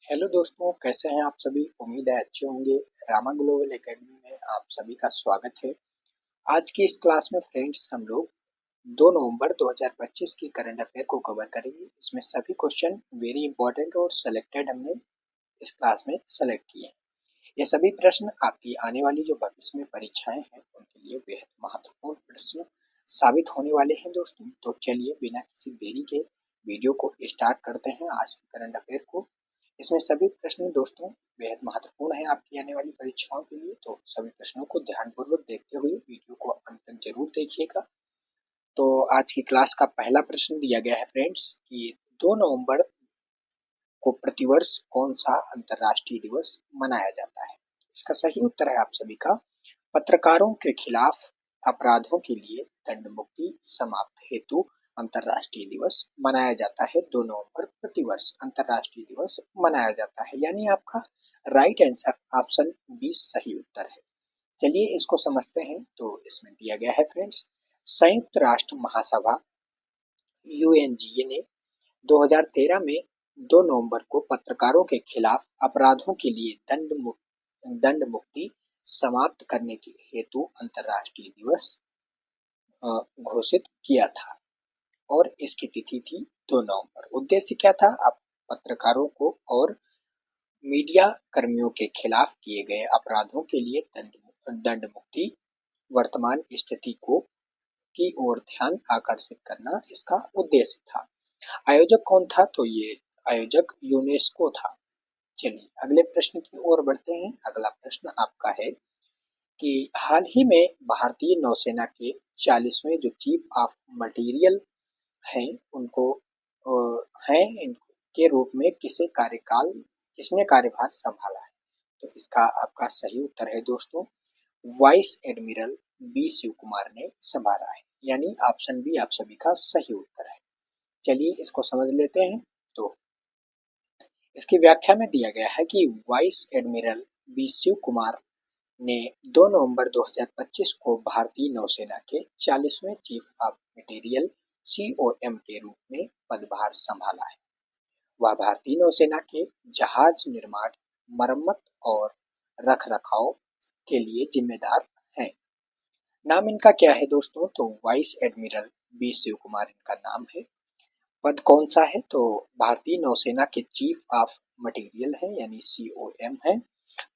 Hello दोस्तों, कैसे हैं आप सभी। उम्मीद है अच्छे होंगे। रामा ग्लोबल एकेडमी में आप सभी का स्वागत है। आज की इस क्लास में फ्रेंड्स हम लोग 2 नवंबर 2025 की करंट अफेयर को कवर करेंगे। इसमें सभी क्वेश्चन वेरी इंपॉर्टेंट और सिलेक्टेड हमने इस क्लास में सेलेक्ट किए हैं। ये सभी प्रश्न आपकी आने वाली जो भविष्य में परीक्षाएं हैं उनके लिए बेहद महत्वपूर्ण प्रश्न साबित होने वाले हैं दोस्तों। तो चलिए बिना किसी देरी के वीडियो को स्टार्ट करते हैं आज की करंट अफेयर को। इसमें सभी प्रश्न दोस्तों बेहद महत्वपूर्ण है आपकी आने वाली परीक्षाओं के लिए। तो सभी प्रश्नों को ध्यानपूर्वक देखते हुए वीडियो को अंत तक जरूर देखिएगा। तो आज की क्लास का पहला प्रश्न दिया गया है फ्रेंड्स कि 2 नवंबर को प्रतिवर्ष कौन सा अंतर्राष्ट्रीय दिवस मनाया जाता है। इसका सही उत्तर है आप सभी का पत्रकारों के खिलाफ अपराधों के लिए दंड मुक्ति समाप्त हेतु अंतर्राष्ट्रीय दिवस मनाया जाता है। 2 नवंबर प्रतिवर्ष अंतर्राष्ट्रीय दिवस मनाया जाता है, यानी आपका राइट आंसर ऑप्शन बी सही उत्तर है। चलिए इसको समझते हैं। तो इसमें दिया गया है फ्रेंड्स, संयुक्त राष्ट्र महासभा यूएनजीए ने 2013 में 2 नवंबर को पत्रकारों के खिलाफ अपराधों के लिए दंड मुक्ति समाप्त करने के हेतु अंतर्राष्ट्रीय दिवस घोषित किया था और इसकी तिथि थी 2 नवंबर। उद्देश्य क्या था? आप पत्रकारों को और मीडिया कर्मियों के खिलाफ किए गए अपराधों के लिए दंड मुक्ति वर्तमान स्थिति को की ओर ध्यान आकर्षित करना इसका उद्देश्य था। आयोजक कौन था? तो ये आयोजक यूनेस्को था। चलिए अगले प्रश्न की ओर बढ़ते हैं। अगला प्रश्न आपका है कि हाल ही में भारतीय नौसेना के 40वें जो चीफ ऑफ मटेरियल हैं उनको हैं इनके रूप में किसने कार्यभार संभाला है। तो इसका आपका सही उत्तर है दोस्तों, vice admiral B Shiv Kumar ने संभाला है, यानी ऑप्शन बी आप सभी का सही उत्तर है। चलिए इसको समझ लेते हैं। तो इसकी व्याख्या में दिया गया है कि vice admiral B Shiv Kumar ने 2 नवंबर 2025 को भारतीय नौसेना के 40वें चीफ ऑफ मटेरियल COM के रूप में पदभार संभाला है। वह भारतीय नौसेना के जहाज निर्माण, मरम्मत और रखरखाव के लिए जिम्मेदार हैं। नाम इनका क्या है दोस्तों? तो vice admiral B Shiv Kumar इनका नाम है। पद कौन सा है? तो भारतीय नौसेना के चीफ ऑफ मटेरियल है, यानी COM है।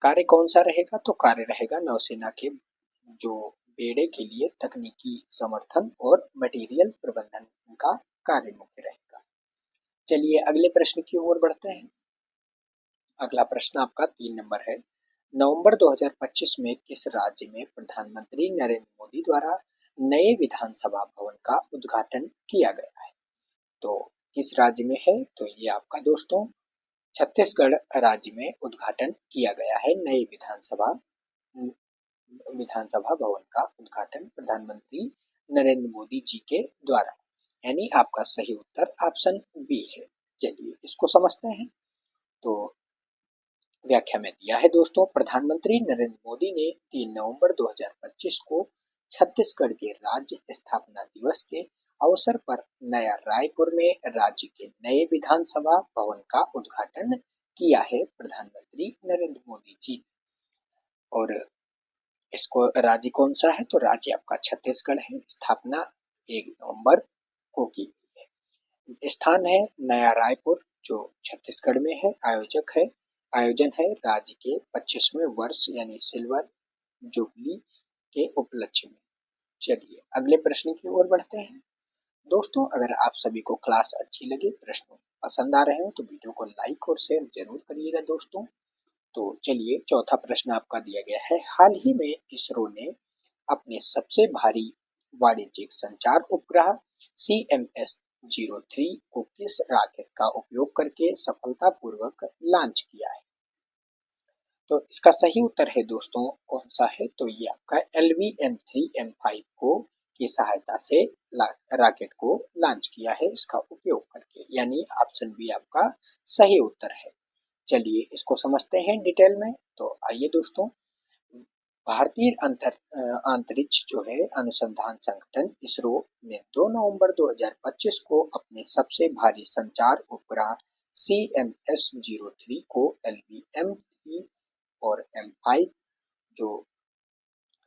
कार्य कौन सा रहेगा? तो कार्य रहेगा नौसेना के जो बेड़े के लिए तकनीकी समर्थन और मटेरियल प्रबंधन का कार्य मुख्य रहेगा। चलिए अगले प्रश्न की ओर बढ़ते हैं। अगला प्रश्न आपका 3 नंबर है। नवंबर 2025 में किस राज्य में प्रधानमंत्री नरेंद्र मोदी द्वारा नए विधानसभा भवन का उद्घाटन किया गया है? तो किस राज्य में है? तो ये आपका दोस्तों छत्तीसगढ़ राज्य में उद्घाटन किया गया है। नए विधानसभा भवन का उद्घाटन प्रधानमंत्री नरेंद्र मोदी जी के द्वारा, यानी आपका सही उत्तर ऑप्शन बी है। चलिए इसको समझते हैं। तो व्याख्या में दिया है दोस्तों, प्रधानमंत्री नरेंद्र मोदी ने 3 नवंबर 2025 को छत्तीसगढ़ के राज्य स्थापना दिवस के अवसर पर नया रायपुर में राज्य के नए विधानसभा भवन का उद्घाटन किया है प्रधानमंत्री नरेंद्र मोदी जी। और इसको राज्य कौन सा है? तो राज्य आपका छत्तीसगढ़ है। स्थापना 1 नवंबर को की गई है। स्थान है नया रायपुर जो छत्तीसगढ़ में है। आयोजन है राज्य के 25वें वर्ष यानी सिल्वर जुबली के उपलक्ष्य में। चलिए अगले प्रश्न की ओर बढ़ते हैं। दोस्तों अगर आप सभी को क्लास अच्छी लगे, प्रश्न पसंद आ रहे हो तो वीडियो को लाइक और शेयर जरूर करिएगा दोस्तों। तो चलिए चौथा प्रश्न आपका दिया गया है, हाल ही में इसरो ने अपने सबसे भारी वाणिज्यिक संचार उपग्रह CMS-03 को किस रॉकेट का उपयोग करके सफलतापूर्वक लॉन्च किया है? तो इसका सही उत्तर है दोस्तों कौन सा है? तो ये आपका LVM-3M5 को की सहायता से रॉकेट को लॉन्च किया है इसका उपयोग करके, यानी ऑप्शन बी आपका सही उत्तर है। चलिए इसको समझते हैं डिटेल में। तो आइए दोस्तों, भारतीय अंतरिक्ष जो है अनुसंधान संगठन इसरो ने 2 नवंबर 2025 को अपने सबसे भारी संचार उपग्रह CMS-03 को LV-M3 और M5 जो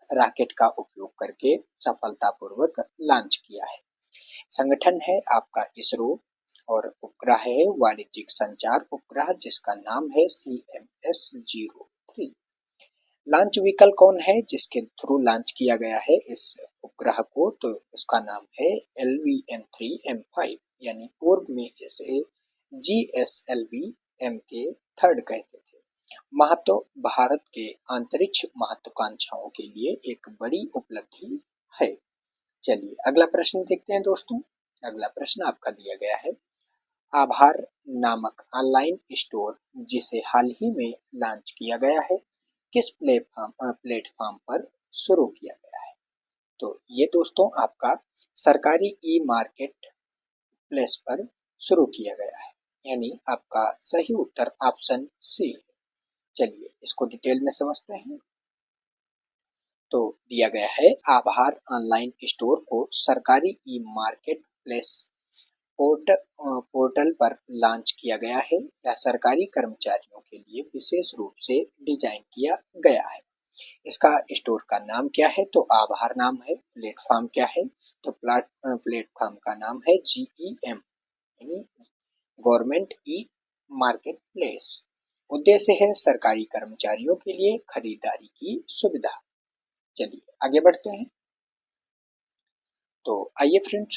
रॉकेट का उपयोग करके सफलतापूर्वक लॉन्च किया है। संगठन है आपका इसरो और उपग्रह है वाणिज्यिक संचार उपग्रह जिसका नाम है CMS-03। लॉन्च व्हीकल कौन है जिसके थ्रू लॉन्च किया गया है इस उपग्रह को, तो उसका नाम है LV-M3M5, यानी पूर्व में इसे GSLV-M के थर्ड कहते थे। महत्व भारत के अंतरिक्ष महत्वाकांक्षाओं के लिए एक बड़ी उपलब्धि है। चलिए अगला प्रश्न देखते हैं दोस्तों। अगला प्रश्न आपका दिया गया है, आभार नामक ऑनलाइन स्टोर जिसे हाल ही में लॉन्च किया गया है किस प्लेटफॉर्म पर शुरू किया गया है? तो ये दोस्तों आपका सरकारी ई मार्केट प्लेस पर शुरू किया गया है, यानी आपका सही उत्तर ऑप्शन सी है। चलिए इसको डिटेल में समझते हैं। तो दिया गया है, आभार ऑनलाइन स्टोर को सरकारी ई मार्केट प्लेस पोर्टल पर लॉन्च किया गया है। यह सरकारी कर्मचारियों के लिए विशेष रूप से डिजाइन किया गया है। इसका स्टोर का नाम क्या है? तो आभार नाम है। प्लेटफॉर्म क्या है? तो प्लेटफॉर्म का नाम है GEM, यानी गवर्नमेंट ई मार्केट प्लेस। उद्देश्य है सरकारी कर्मचारियों के लिए खरीदारी की सुविधा। चलिए आगे बढ़ते हैं। तो आइए फ्रेंड्स,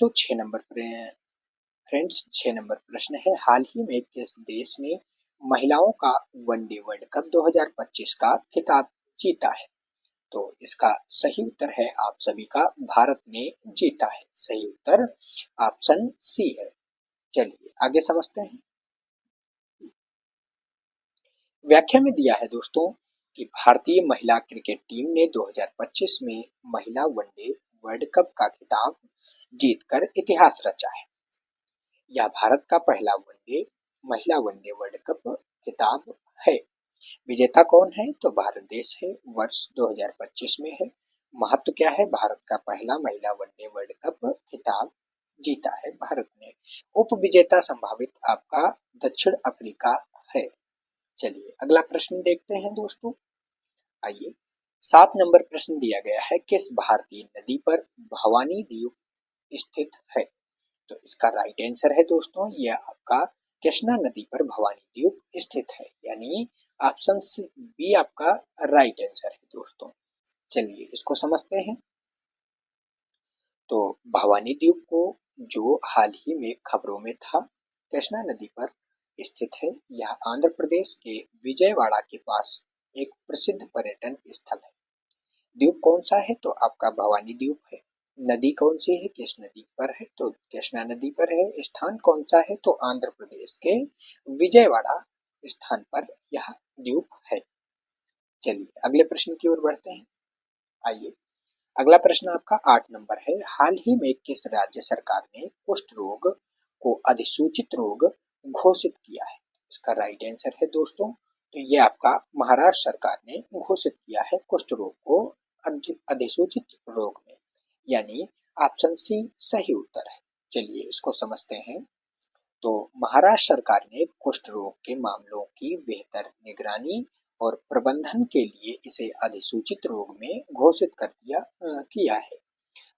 6 नंबर प्रश्न है, हाल ही में किस देश ने महिलाओं का वनडे वर्ल्ड कप 2025 का खिताब जीता है? तो इसका सही उत्तर है आप सभी का, भारत ने जीता है। सही उत्तर ऑप्शन सी है। चलिए आगे समझते हैं। व्याख्या में दिया है दोस्तों कि भारतीय महिला क्रिकेट टीम ने 2025 में महिला वनडे वर्ल्ड कप का खिताब जीतकर इतिहास रचा है। यह भारत का पहला महिला वनडे वर्ल्ड कप खिताब है। विजेता कौन है? तो भारत देश है, वर्ष 2025 में है। महत्व क्या है? भारत का पहला महिला वनडे वर्ल्ड कप खिताब जीता है भारत ने। उप विजेता संभावित आपका दक्षिण अफ्रीका है। चलिए अगला प्रश्न देखते हैं दोस्तों। आइए 7 नंबर प्रश्न दिया गया है, किस भारतीय नदी पर भवानी द्वीप स्थित है? तो इसका राइट आंसर है दोस्तों, यह आपका कृष्णा नदी पर भवानी द्वीप स्थित है, यानी ऑप्शन बी आपका राइट आंसर है दोस्तों। चलिए इसको समझते हैं। तो भवानी द्वीप को जो हाल ही में खबरों में था, कृष्णा नदी पर स्थित है। यह आंध्र प्रदेश के विजयवाड़ा के पास एक प्रसिद्ध पर्यटन स्थल है। द्वीप कौन सा है? तो आपका भवानी द्वीप है। नदी कौन सी है? किस नदी पर है? तो कृष्णा नदी पर है। स्थान कौन सा है? तो आंध्र प्रदेश के विजयवाड़ा स्थान पर यह द्वीप है। चलिए अगले प्रश्न की ओर बढ़ते हैं। आइए अगला प्रश्न आपका 8 नंबर है, हाल ही में किस राज्य सरकार ने कुष्ठ रोग को अधिसूचित रोग घोषित किया है? इसका राइट आंसर है दोस्तों, तो ये आपका महाराष्ट्र सरकार ने घोषित किया है कुष्ठ रोग को अधिसूचित रोग में, यानी ऑप्शन सी सही उत्तर है। चलिए इसको समझते हैं। तो महाराष्ट्र सरकार ने कुष्ठ रोग के मामलों की बेहतर निगरानी और प्रबंधन के लिए इसे अधिसूचित रोग में घोषित किया है।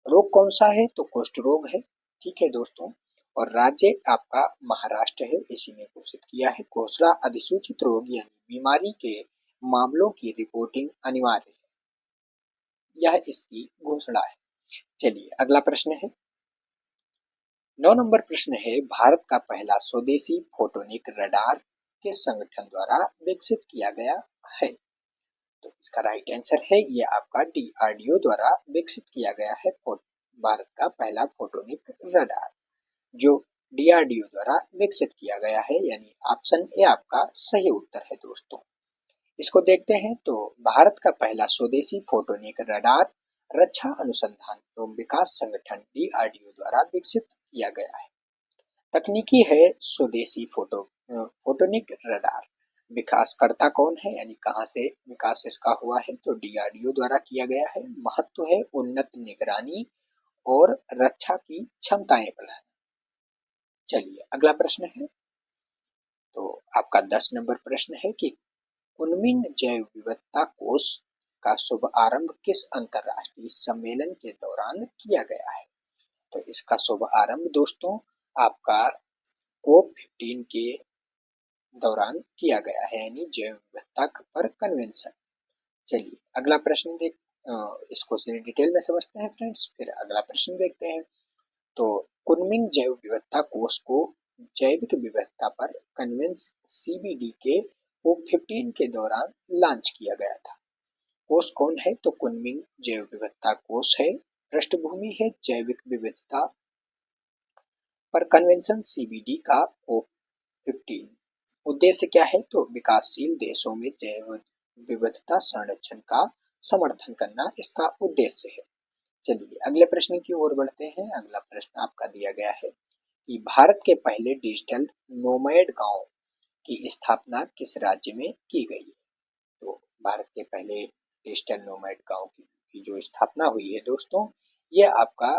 रोग कौन सा है? तो कुष्ठ रोग है। ठीक है दोस्तों, और राज्य आपका महाराष्ट्र है, इसी ने घोषित किया है। घोषणा अधिसूचित रोग यानी बीमारी के मामलों की रिपोर्टिंग अनिवार्य है, यह इसकी घोषणा है। चलिए अगला प्रश्न है, 9 नंबर प्रश्न है, भारत का पहला स्वदेशी फोटोनिक रडार किस संगठन द्वारा विकसित किया गया है? तो इसका राइट आंसर है, ये आपका DRDO द्वारा विकसित किया गया है भारत का पहला फोटोनिक रडार, जो DRDO द्वारा विकसित किया गया है, यानी ऑप्शन ए आपका सही उत्तर है दोस्तों। इसको देखते हैं। तो भारत का पहला स्वदेशी फोटोनिक रडार रक्षा अनुसंधान एवं विकास संगठन DRDO द्वारा विकसित किया गया है। तकनीकी है स्वदेशी फोटोनिक रडार। विकासकर्ता कौन है, यानी कहाँ से विकास इसका हुआ है? तो DRDO द्वारा किया गया है। महत्व है उन्नत निगरानी और रक्षा की क्षमताएं बढ़ाना। चलिए अगला प्रश्न है, तो आपका 10 नंबर प्रश्न है कि कुनमिंग जैव विविधता कोष का शुभ आरंभ किस अंतरराष्ट्रीय सम्मेलन के दौरान किया गया है? तो इसका शुभ आरंभ दोस्तों आपका कोप 15 के दौरान किया गया है, यानी जैव विविधता पर कन्वेंशन। चलिए अगला प्रश्न इस क्वेश्चन डिटेल में समझते हैं फ्रेंड्स, फिर अगला प्रश्न देखते हैं। तो कुनमिंग जैव विविधता कोष को जैविक विविधता पर कन्वेंशन सीबीडी के कोप 15 के दौरान लॉन्च किया गया था। कोष कौन है? तो कुनमिंग जैव विविधता कोष है। पृष्ठभूमि है जैविक विविधता पर कन्वेंशन सीबीडी का कोप 15। उद्देश्य क्या है? तो विकासशील देशों में जैव विविधता संरक्षण का समर्थन करना इसका उद्देश्य है। चलिए अगले प्रश्न की ओर बढ़ते हैं। अगला प्रश्न आपका दिया गया है कि भारत के पहले डिजिटल नोमैड गांव की स्थापना किस राज्य में की गई है? तो भारत के पहले डिजिटल नोमैड गांव की जो स्थापना हुई है दोस्तों, ये आपका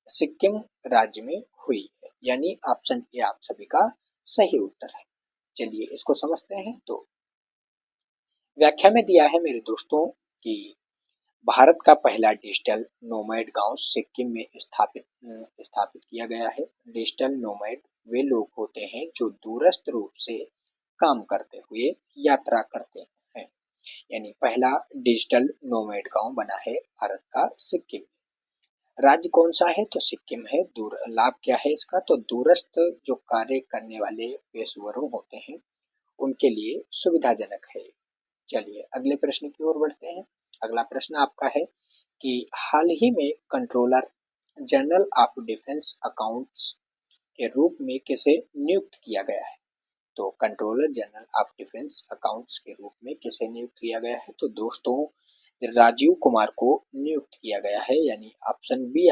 सिक्किम राज्य में हुई है, यानी ऑप्शन ए आप सभी का सही उत्तर है। चलिए इसको समझते हैं। तो व्याख्या में दिया है मेरे दोस्तों कि भारत का पहला डिजिटल नोमैड गांव सिक्किम में स्थापित किया गया है। डिजिटल नोमैड वे लोग होते हैं जो दूरस्थ रूप से काम करते हुए यात्रा करते हैं, यानी पहला डिजिटल नोमैड गांव बना है भारत का सिक्किम। राज्य कौन सा है? तो सिक्किम है। दूर लाभ क्या है इसका? तो दूरस्थ जो कार्य करने वाले पेशेवरों होते हैं उनके लिए सुविधाजनक है। चलिए अगले प्रश्न की ओर बढ़ते हैं। अगला प्रश्न आपका है कि हाल ही में controller general of defence accounts के रूप में किसे नियुक्त किया गया है? तो controller general of defence accounts के रूप में किसे नियुक्त किया गया है? तो दोस्तों राजीव कुमार को नियुक्त किया गया है, यानी option B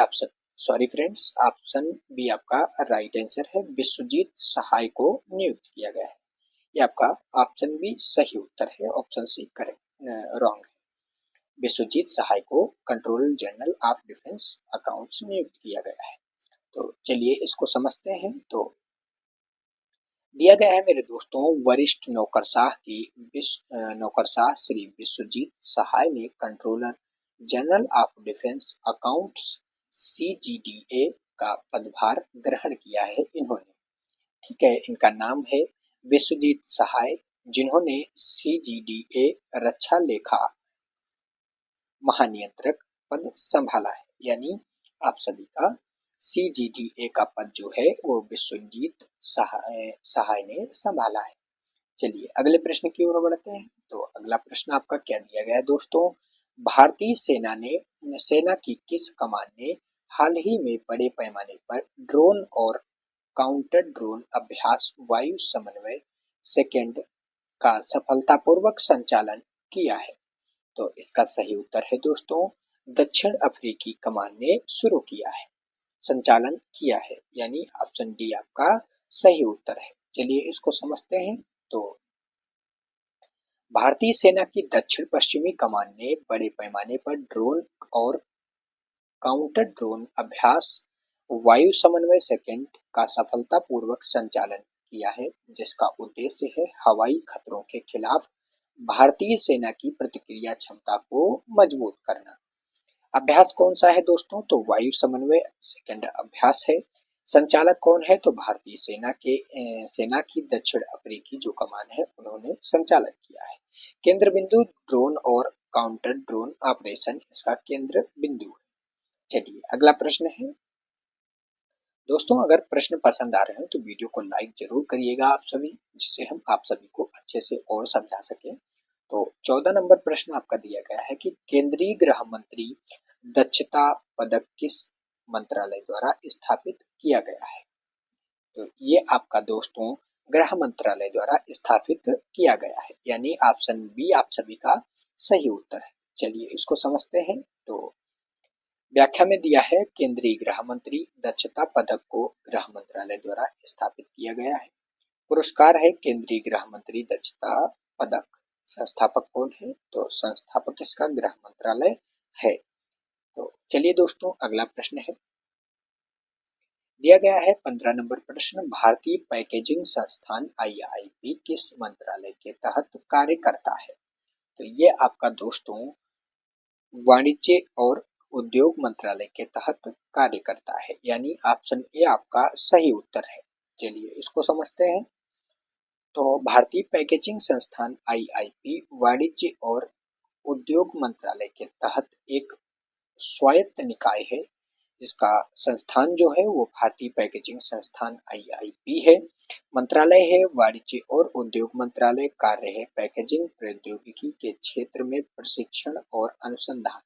sorry friends, option B आपका राइट आंसर है। विश्वजीत सहाय को नियुक्त किया गया है। ये आपका ऑप्शन बी सही उत्तर है, ऑप्शन सी करेक्ट रॉन्ग है। विश्वजीत सहाय को controller general of defence accounts नियुक्त किया गया है। तो चलिए इसको समझते हैं। तो दिया गया है मेरे दोस्तों, वरिष्ठ नौकरशाह श्री विश्वजीत सहाय ने controller general of defence accounts CGDA का पदभार ग्रहण किया है इन्होंने। ठीक है, इनका नाम है विश्वजीत सहाय, जिन्होंने सीजीडीए रक्षा लेखा महानियंत्रक पद संभाला है, यानी आप सभी का सीजीडीए का पद जो है वो विश्वजीत सहाय ने संभाला है। चलिए अगले प्रश्न की ओर बढ़ते हैं। तो अगला प्रश्न आपका क्या दिया गया है दोस्तों? भारतीय सेना की किस कमान ने हाल ही में बड़े पैमाने पर ड्रोन और काउंटर ड्रोन अभ्यास वायु समन्वय सेकेंड का सफलतापूर्वक संचालन किया है? तो इसका सही उत्तर है दोस्तों, दक्षिण अफ्रीकी कमान ने शुरू किया है, संचालन किया है, यानी ऑप्शन डी आपका सही उत्तर है। चलिए इसको समझते हैं। तो भारतीय सेना की दक्षिण पश्चिमी कमान ने बड़े पैमाने पर ड्रोन और काउंटर ड्रोन अभ्यास वायु समन्वय सेकेंड का सफलतापूर्वक संचालन किया है, जिसका उद्देश्य है हवाई खतरों के खिलाफ भारतीय सेना की प्रतिक्रिया क्षमता को मजबूत करना। अभ्यास कौन सा है दोस्तों? तो वायु समन्वय सेकेंड अभ्यास है। संचालक कौन है? तो भारतीय सेना की दक्षिण अफ्रीकी जो कमान है उन्होंने संचालन किया है। केंद्र बिंदु ड्रोन और काउंटर ड्रोन ऑपरेशन इसका केंद्र बिंदु है। चलिए अगला प्रश्न है दोस्तों, अगर प्रश्न पसंद आ रहे हैं तो वीडियो को लाइक जरूर करिएगा आप सभी, जिससे हम आप सभी को अच्छे से और समझा सकें। तो 14 नंबर प्रश्न आपका दिया गया है कि केंद्रीय गृह मंत्री दक्षता पदक किस मंत्रालय द्वारा स्थापित किया गया है? तो ये आपका दोस्तों गृह मंत्रालय द्वारा स्थापित किया गया है, यानी ऑप्शन बी आप सभी का सही उत्तर है। चलिए इसको समझते हैं। तो व्याख्या में दिया है, केंद्रीय गृह मंत्री दक्षता पदक को गृह मंत्रालय द्वारा स्थापित किया गया है। पुरस्कार है केंद्रीय गृह मंत्री दक्षता पदक। संस्थापक कौन है? तो संस्थापक इसका गृह मंत्रालय है। तो चलिए दोस्तों अगला प्रश्न है, दिया गया है 15 नंबर प्रश्न, भारतीय पैकेजिंग संस्थान आईआईपी किस मंत्रालय के तहत कार्य करता है? तो ये आपका दोस्तों वाणिज्य और उद्योग मंत्रालय के तहत कार्य करता है, यानी ऑप्शन ए आपका सही उत्तर है। चलिए इसको समझते हैं। तो भारतीय पैकेजिंग संस्थान आईआईपी वाणिज्य और उद्योग मंत्रालय के तहत एक स्वायत्त निकाय है, जिसका संस्थान जो है वो भारतीय पैकेजिंग संस्थान आईआईपी है। मंत्रालय है वाणिज्य और उद्योग मंत्रालय। कार्य है पैकेजिंग प्रौद्योगिकी के क्षेत्र में प्रशिक्षण और अनुसंधान।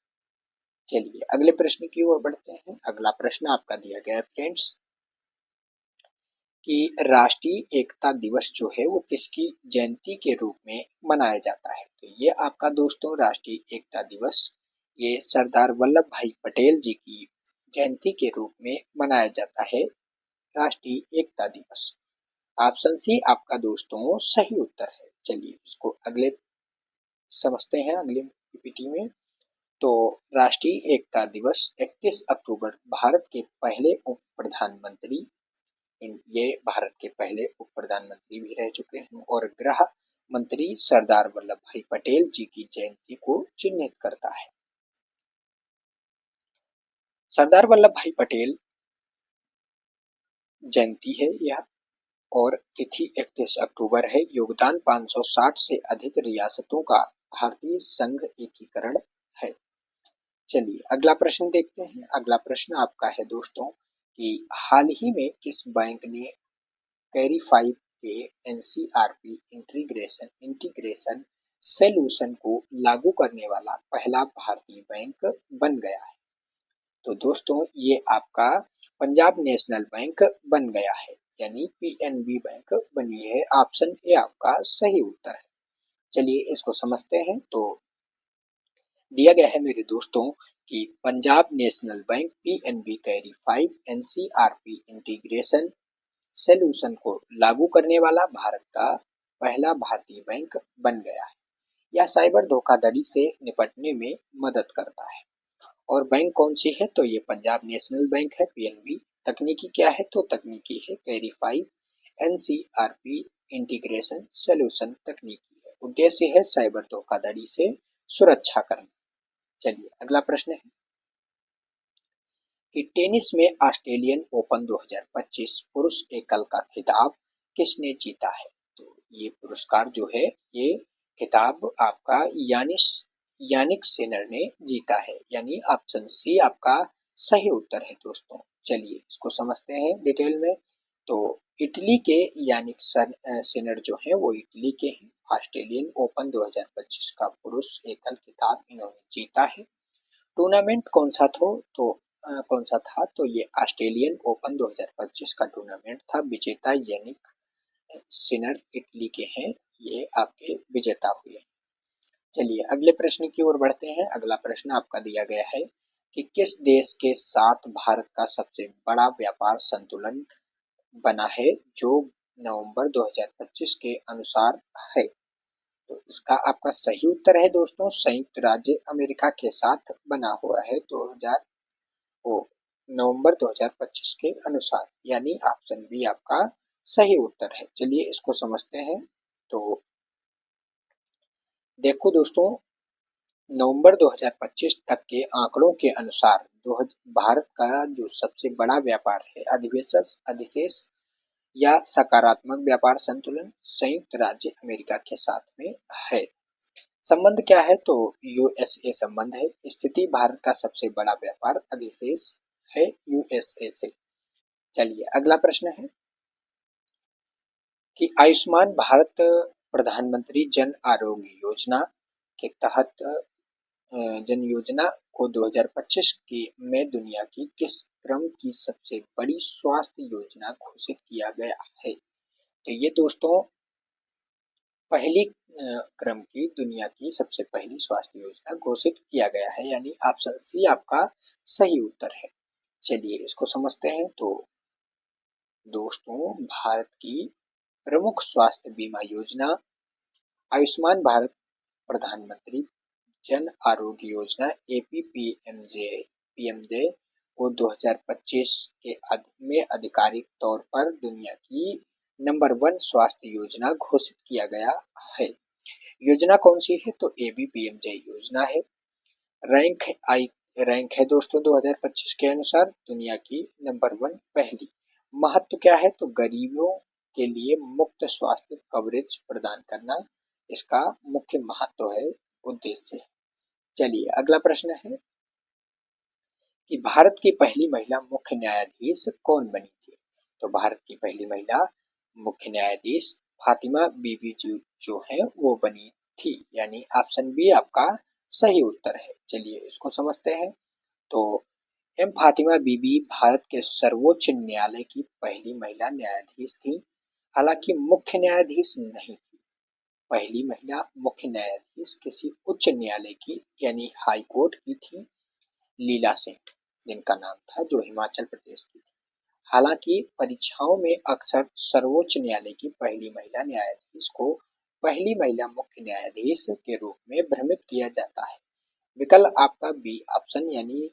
चलिए अगले प्रश्न की ओर बढ़ते हैं। अगला प्रश्न आपका दिया गया है फ्रेंड्स कि राष्ट्रीय एकता दिवस जो है वो किसकी जयंती के रूप में मनाया जाता है? तो ये आपका दोस्तों राष्ट्रीय एकता दिवस ये सरदार वल्लभ भाई पटेल जी की जयंती के रूप में मनाया जाता है। राष्ट्रीय एकता दिवस ऑप्शन सी आपका दोस्तों सही उत्तर है। चलिए इसको अगले समझते हैं अगले पीपीटी में। तो राष्ट्रीय एकता दिवस 31 अक्टूबर भारत के पहले उप प्रधानमंत्री ये भारत के पहले उप प्रधानमंत्री भी रह चुके हैं और गृह मंत्री सरदार वल्लभ भाई पटेल जी की जयंती को चिन्हित करता है। सरदार वल्लभ भाई पटेल जयंती है यह और तिथि 31 अक्टूबर है। योगदान 560 से अधिक रियासतों का भारतीय संघ एकीकरण है। चलिए अगला प्रश्न देखते हैं। अगला प्रश्न आपका है दोस्तों कि हाल ही में किस बैंक ने कैरी 5 के एनसीआरपी इंटीग्रेशन सॉल्यूशन को लागू करने वाला पहला भारतीय बैंक बन गया है? तो दोस्तों ये आपका पंजाब नेशनल बैंक बन गया है, यानी पीएनबी बैंक बनी है। ऑप्शन ए आपका सही उत्तर है। चलिए इसको समझते हैं। तो दिया गया है मेरे दोस्तों कि Punjab national bank PNB carry 5 NCRP integration solution को लागू करने वाला भारत का पहला भारतीय बैंक बन गया है। यह साइबर धोखाधड़ी से निपटने में मदद करता है। और बैंक कौन सी है? तो ये पंजाब नेशनल बैंक है पीएनबी। तकनीकी क्या है? तो तकनीकी है कैरी 5 एनसीआरपी इंटीग्रेशन सॉल्यूशन तकनीकी है। उद्देश्य है साइबर धोखाधड़ी से सुरक्षा करना। चलिए अगला प्रश्न है कि टेनिस में ऑस्ट्रेलियन ओपन 2025 पुरुष एकल का खिताब किसने जीता है? तो ये पुरस्कार जो है ये खिताब आपका यानिक सिनर ने जीता है, यानी ऑप्शन सी आपका सही उत्तर है दोस्तों। चलिए इसको समझते हैं डिटेल में। तो इटली के यानिक सिनर जो है वो इटली के हैं। ऑस्ट्रेलियन ओपन 2025 का पुरुष एकल खिताब इन्होंने जीता है। टूर्नामेंट कौन सा था? तो ये ऑस्ट्रेलियन ओपन 2025 का टूर्नामेंट था। विजेता यानिक सिनर इटली के हैं, ये आपके विजेता हुए। चलिए अगले प्रश्न की ओर बढ़ते हैं। अगला प्रश्न आपका दिया गया है कि किस देश के साथ भारत का सबसे बड़ा व्यापार संतुलन बना है जो नवंबर 2025 के अनुसार है? तो इसका आपका सही उत्तर है दोस्तों संयुक्त राज्य अमेरिका के साथ बना हुआ है 2000 ओ नवंबर 2025 के अनुसार, यानी ऑप्शन बी आपका सही उत्तर है। चलिए इसको समझते हैं। तो देखो दोस्तों नवंबर 2025 तक के आंकड़ों के अनुसार भारत का जो सबसे बड़ा व्यापार है अधिशेष या सकारात्मक व्यापार संतुलन संयुक्त राज्य अमेरिका के साथ में है। संबंध क्या है? तो यूएसए संबंध है। स्थिति भारत का सबसे बड़ा व्यापार अधिशेष है यूएसए से। चलिए अगला प्रश्न है कि आयुष्मान भारत प्रधानमंत्री जन आरोग्य योजना के तहत जन योजना को 2025 की में दुनिया की किस क्रम की सबसे बड़ी स्वास्थ्य योजना घोषित किया गया है? तो ये दोस्तों पहली क्रम की दुनिया की सबसे पहली स्वास्थ्य योजना घोषित किया गया है, यानी ऑप्शन सी आपका सही उत्तर है। चलिए इसको समझते हैं। तो दोस्तों भारत की प्रमुख स्वास्थ्य बीमा योजना आयुष्मान भारत प्रधानमंत्री जन आरोग्य योजना एपीपीएमजे पीएमजे को 2025 में आधिकारिक तौर पर दुनिया की नंबर 1 स्वास्थ्य योजना घोषित किया गया है। योजना कौन सी है? तो ABPMJ योजना है। रैंक है दोस्तों 2025 के अनुसार दुनिया की नंबर 1 पहली। महत्व क्या है? तो गरीबों के लिए मुफ्त स्वास्थ्य कवरेज प्रदान करना इसका मुख्य महत्व है, उद्देश्य है। चलिए अगला प्रश्न है कि भारत की पहली महिला मुख्य न्यायाधीश कौन बनी थी? तो भारत की पहली महिला मुख्य न्यायाधीश फातिमा बीबी जो है वो बनी थी, यानी ऑप्शन बी आपका सही उत्तर है। चलिए इसको समझते हैं। तो एम फातिमा बीबी भारत के सर्वोच्च न्यायालय की पहली महिला न्यायाधीश थी, हालांकि मुख्य न्यायाधीश नहीं थी। पहली महिला मुख्य न्यायाधीश किसी उच्च न्यायालय की यानी हाई कोर्ट की थी, लीला सेठ जिनका नाम था, जो हिमाचल प्रदेश की थी। हालांकि परीक्षाओं में अक्सर सर्वोच्च न्यायालय की पहली महिला न्यायाधीश को पहली महिला मुख्य न्यायाधीश के रूप में भ्रमित किया जाता है। विकल्प आपका बी ऑप्शन यानी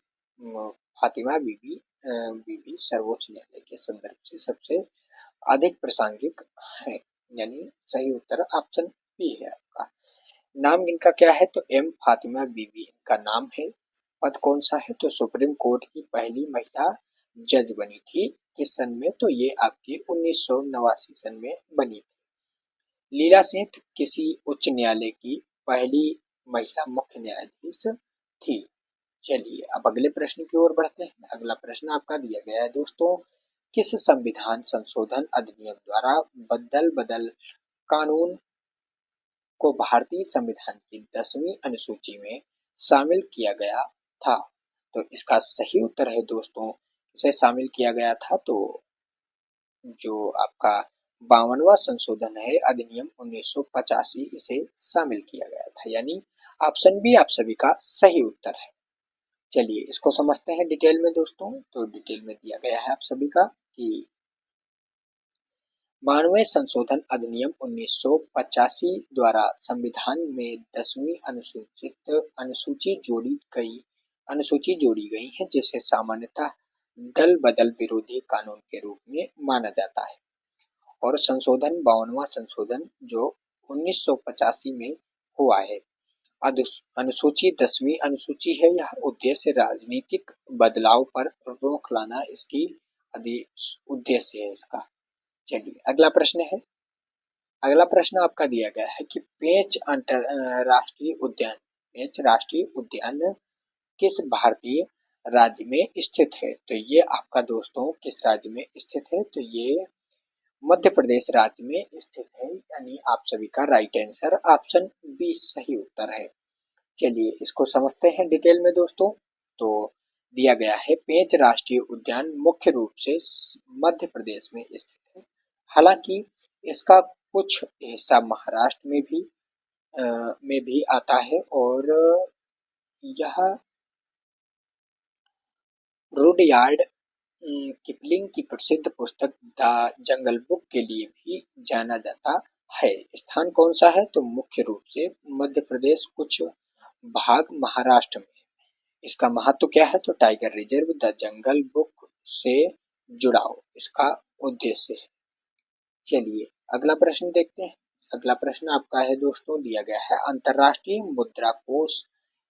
फातिमा बीबी सर्वोच्च न्यायालय के संदर्भ से सबसे अधिक प्रासंगिक है, यानी सही उत्तर ऑप्शन बी है आपका। नाम इनका क्या है? तो एम फातिमा बीबी इनका नाम है। पद कौन सा है? तो सुप्रीम कोर्ट की पहली महिला जज बनी थी। किस सन में? तो ये आपकी 1989 सन में बनी थी। लीला सेठ किसी उच्च न्यायालय की पहली महिला मुख्य न्यायाधीश थी। चलिए अब अगले प्रश्न की ओर बढ़ते हैं। अगला प्रश्न आपका दिया गया है दोस्तों, किस संविधान संशोधन अधिनियम द्वारा बदल कानून को भारतीय संविधान की 10वीं अनुसूची में शामिल किया गया था? तो इसका सही उत्तर है दोस्तों, इसे शामिल किया गया था तो जो आपका 52वां संशोधन है अधिनियम 1985, इसे शामिल किया गया था, यानी ऑप्शन बी आप सभी का सही उत्तर है। चलिए इसको समझते हैं डिटेल में दोस्तों। तो डिटेल में दिया गया है आप सभी का कि 92वें संशोधन अधिनियम 1985 द्वारा संविधान में 10वीं अनुसूची जोड़ी गई है, जिसे सामान्यतः दल बदल विरोधी कानून के रूप में माना जाता है। और संशोधन 52वां संशोधन जो 1985 में हुआ है। अनुसूची 10वीं अनुसूची है। यह उद्देश्य राजनीतिक बदलाव पर रोक लाना इसकी उद्देश्य है इसका। चलिए अगला प्रश्न है। अगला प्रश्न आपका दिया गया है कि पेंच राष्ट्रीय उद्यान किस भारतीय राज्य में स्थित है? तो ये आपका दोस्तों किस राज्य में स्थित है? तो ये मध्य प्रदेश राज्य में स्थित है, यानी आप सभी का राइट आंसर ऑप्शन बी सही उत्तर है। चलिए इसको समझते हैं डिटेल में दोस्तों। तो दिया गया है पेंच राष्ट्रीय उद्यान मुख्य रूप से मध्य प्रदेश में स्थित है, हालांकि इसका कुछ हिस्सा महाराष्ट्र में भी आता है और यह रुडयार्ड किपलिंग की प्रसिद्ध पुस्तक द जंगल बुक के लिए भी जाना जाता है। स्थान कौन सा है? तो मुख्य रूप से मध्य प्रदेश, कुछ भाग महाराष्ट्र में। इसका महत्व क्या है? तो tiger reserve, the jungle book से जुड़ाव इसका उद्देश्य है। चलिए अगला प्रश्न देखते हैं। अगला प्रश्न आपका है दोस्तों, दिया गया है अंतरराष्ट्रीय मुद्रा कोष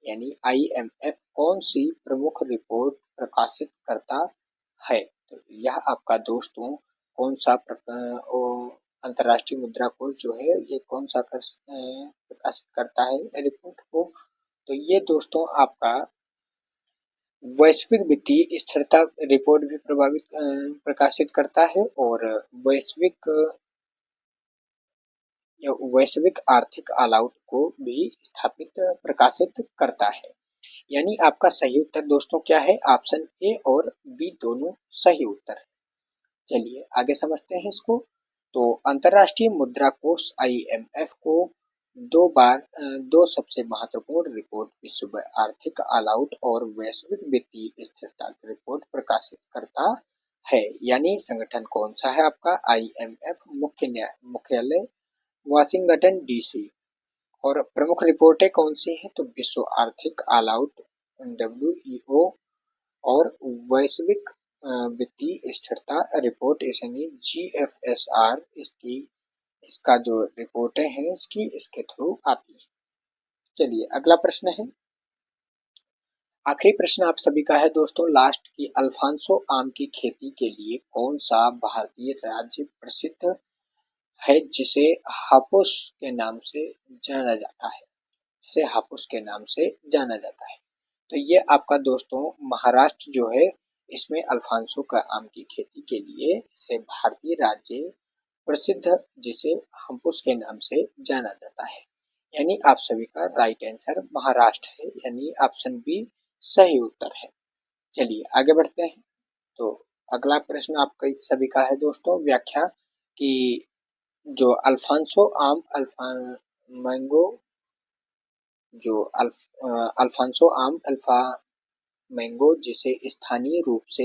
यानी IMF कौन सी प्रमुख रिपोर्ट प्रकाशित करता है? तो यह आपका दोस्तों कौन सा अंतरराष्ट्रीय मुद्रा कोष जो है ये कौन सा प्रकाशित करता है रिपोर्ट को? तो ये दोस्तों आपका वैश्विक वित्तीय स्थिरता रिपोर्ट भी प्रकाशित करता है और वैश्विक आर्थिक ऑलआउट को भी प्रकाशित करता है। यानी आपका सही उत्तर दोस्तों क्या है? ऑप्शन ए और बी दोनों सही उत्तर है। चलिए आगे समझते हैं इसको। तो अंतरराष्ट्रीय मुद्रा कोष IMF को दो सबसे महत्वपूर्ण रिपोर्ट विश्व आर्थिक ऑलआउट और वैश्विक वित्तीय स्थिरता की रिपोर्ट प्रकाशित करता है। यानी संगठन कौन सा है आपका? IMF मुख्यालय वाशिंगटन DC। और प्रमुख रिपोर्टें कौन सी हैं? तो विश्व आर्थिक ऑलआउट WEO, और वैश्विक वित्तीय स्थिरता रिपोर्ट यानी GFSR इसका जो रिपोर्टें हैं इसके थ्रू आती है। चलिए अगला प्रश्न है, आखिरी प्रश्न आप सभी का है दोस्तों लास्ट की, अल्फांसो आम की खेती के लिए कौन सा भारतीय राज्य प्रसिद्ध है जिसे हापुस के नाम से जाना जाता है, जिसे हापुस के नाम से जाना जाता है। तो ये आपका दोस्तों महाराष्ट्र जो है, इसमें अल्फांसो का आम की खेती के लिए इसे भारतीय राज्य प्रसिद्ध जिसे हापुस के नाम से जाना जाता है। यानी आप सभी का राइट आंसर महाराष्ट्र है, यानी ऑप्शन बी सही उत्तर है। चलिए आगे बढ़ते हैं। तो अगला प्रश्न आपका सभी का है दोस्तों, व्याख्या कि जो अल्फांसो आम मैंगो जो अल्फांसो आम अल्फा मैंगो जिसे स्थानीय रूप से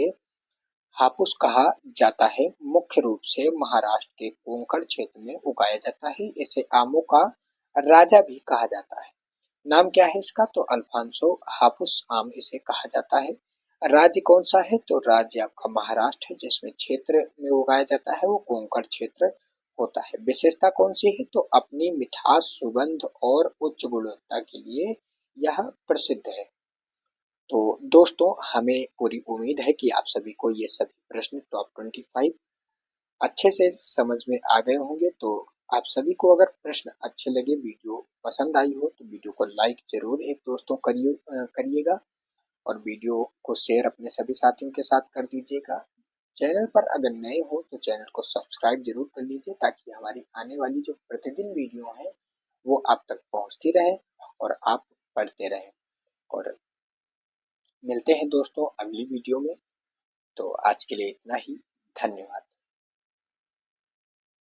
हापुस कहा जाता है, मुख्य रूप से महाराष्ट्र के कोंकण क्षेत्र में उगाया जाता है। इसे आमों का राजा भी कहा जाता है। नाम क्या है इसका, तो अल्फांसो हापुस आम इसे कहा जाता है। राज्य कौन सा है, तो राज्य आपका महाराष्ट्र है, जिसमें क्षेत्र में उगाया जाता है वो कोंकण क्षेत्र होता है। विशेषता कौन सी है, तो अपनी मिठास, सुगंध और उच्च गुणवत्ता के लिए यह प्रसिद्ध है। तो दोस्तों हमें पूरी उम्मीद है कि आप सभी को ये सभी प्रश्न टॉप 25 अच्छे से समझ में आ गए होंगे। तो आप सभी को अगर प्रश्न अच्छे लगे, वीडियो पसंद आई हो, तो वीडियो को लाइक जरूर एक दोस्तों करिएगा और वीडियो को शेयर अपने सभी साथियों के साथ कर दीजिएगा। चैनल पर अगर नए हो तो चैनल को सब्सक्राइब जरूर कर लीजिए, ताकि हमारी आने वाली जो प्रतिदिन वीडियो है वो आप तक पहुंचती रहे और आप पढ़ते रहें। और मिलते हैं दोस्तों अगली वीडियो में। तो आज के लिए इतना ही, धन्यवाद।